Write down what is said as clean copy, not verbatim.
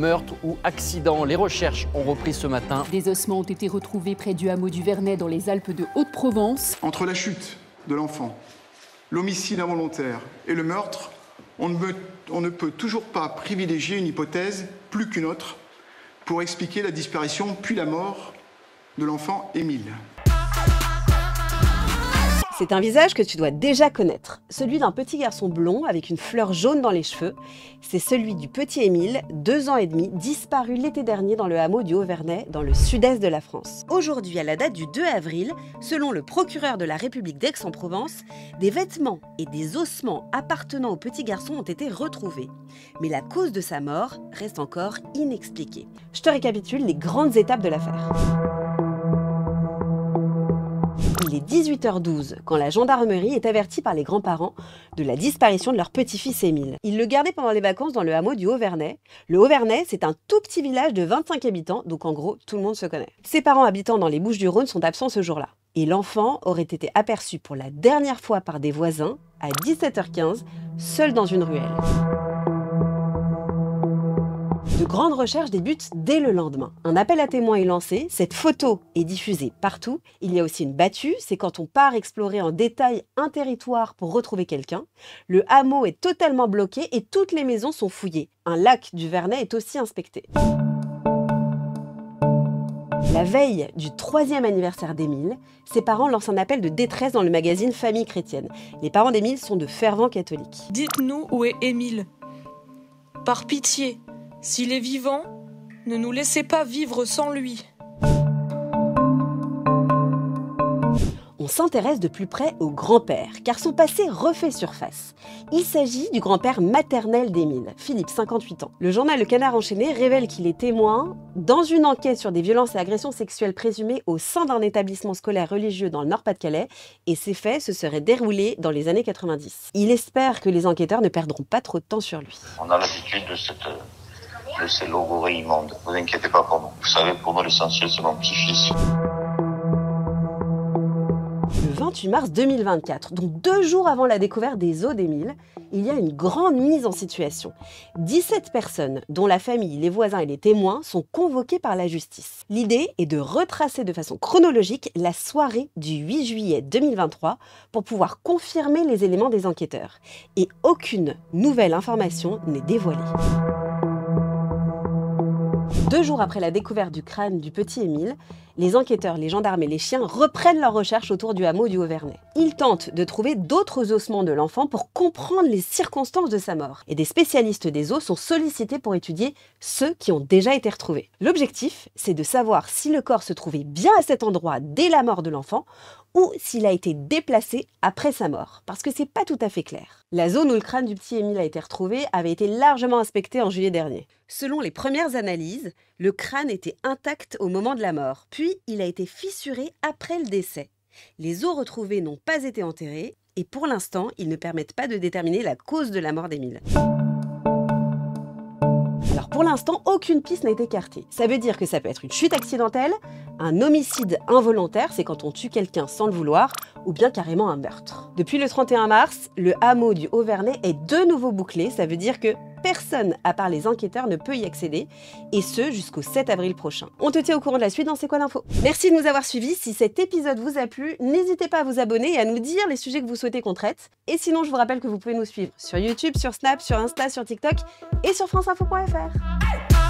meurtre ou accident. Les recherches ont repris ce matin. Des ossements ont été retrouvés près du hameau du Vernet dans les Alpes de Haute-Provence. Entre la chute de l'enfant, l'homicide involontaire et le meurtre, on ne peut toujours pas privilégier une hypothèse plus qu'une autre pour expliquer la disparition puis la mort de l'enfant Émile. C'est un visage que tu dois déjà connaître, celui d'un petit garçon blond avec une fleur jaune dans les cheveux. C'est celui du petit Émile, 2 ans et demi, disparu l'été dernier dans le hameau du Haut-Vernay, dans le sud-est de la France. Aujourd'hui, à la date du 2 avril, selon le procureur de la République d'Aix-en-Provence, des vêtements et des ossements appartenant au petit garçon ont été retrouvés. Mais la cause de sa mort reste encore inexpliquée. Je te récapitule les grandes étapes de l'affaire. Il est 18h12 quand la gendarmerie est avertie par les grands-parents de la disparition de leur petit-fils Émile. Ils le gardaient pendant les vacances dans le hameau du Haut-Vernay. Le Haut-Vernay, c'est un tout petit village de 25 habitants, donc en gros, tout le monde se connaît. Ses parents habitant dans les Bouches-du-Rhône sont absents ce jour-là. Et l'enfant aurait été aperçu pour la dernière fois par des voisins à 17h15, seul dans une ruelle. De grandes recherches débutent dès le lendemain. Un appel à témoins est lancé, cette photo est diffusée partout. Il y a aussi une battue, c'est quand on part explorer en détail un territoire pour retrouver quelqu'un. Le hameau est totalement bloqué et toutes les maisons sont fouillées. Un lac du Vernet est aussi inspecté. La veille du 3e anniversaire d'Émile, ses parents lancent un appel de détresse dans le magazine Famille chrétienne. Les parents d'Émile sont de fervents catholiques. Dites-nous où est Émile. Par pitié. S'il est vivant, ne nous laissez pas vivre sans lui. On s'intéresse de plus près au grand-père, car son passé refait surface. Il s'agit du grand-père maternel d'Émile, Philippe, 58 ans. Le journal Le Canard enchaîné révèle qu'il est témoin dans une enquête sur des violences et agressions sexuelles présumées au sein d'un établissement scolaire religieux dans le Nord-Pas-de-Calais, et ces faits se seraient déroulés dans les années 90. Il espère que les enquêteurs ne perdront pas trop de temps sur lui. On a l'habitude de ces logorées immondes. Ne vous inquiétez pas pour nous. Vous savez, pour nous, l'essentiel, c'est mon petit-fils. Le 28 mars 2024, donc 2 jours avant la découverte des os d'Émile, il y a une grande mise en situation. 17 personnes, dont la famille, les voisins et les témoins, sont convoquées par la justice. L'idée est de retracer de façon chronologique la soirée du 8 juillet 2023 pour pouvoir confirmer les éléments des enquêteurs. Et aucune nouvelle information n'est dévoilée. 2 jours après la découverte du crâne du petit Émile, les enquêteurs, les gendarmes et les chiens reprennent leurs recherches autour du hameau du Haut-Vernay. Ils tentent de trouver d'autres ossements de l'enfant pour comprendre les circonstances de sa mort. Et des spécialistes des os sont sollicités pour étudier ceux qui ont déjà été retrouvés. L'objectif, c'est de savoir si le corps se trouvait bien à cet endroit dès la mort de l'enfant ou s'il a été déplacé après sa mort, parce que c'est pas tout à fait clair. La zone où le crâne du petit Émile a été retrouvé avait été largement inspectée en juillet dernier. Selon les premières analyses, le crâne était intact au moment de la mort, puis il a été fissuré après le décès. Les os retrouvés n'ont pas été enterrés, et pour l'instant, ils ne permettent pas de déterminer la cause de la mort d'Émile. Alors pour l'instant, aucune piste n'a été écartée. Ça veut dire que ça peut être une chute accidentelle, un homicide involontaire, c'est quand on tue quelqu'un sans le vouloir, ou bien carrément un meurtre. Depuis le 31 mars, le hameau du Haut-Vernay est de nouveau bouclé, ça veut dire que personne à part les enquêteurs ne peut y accéder, et ce jusqu'au 7 avril prochain. On te tient au courant de la suite dans C'est quoi l'info? Merci de nous avoir suivis, si cet épisode vous a plu, n'hésitez pas à vous abonner et à nous dire les sujets que vous souhaitez qu'on traite. Et sinon, je vous rappelle que vous pouvez nous suivre sur YouTube, sur Snap, sur Insta, sur TikTok et sur franceinfo.fr.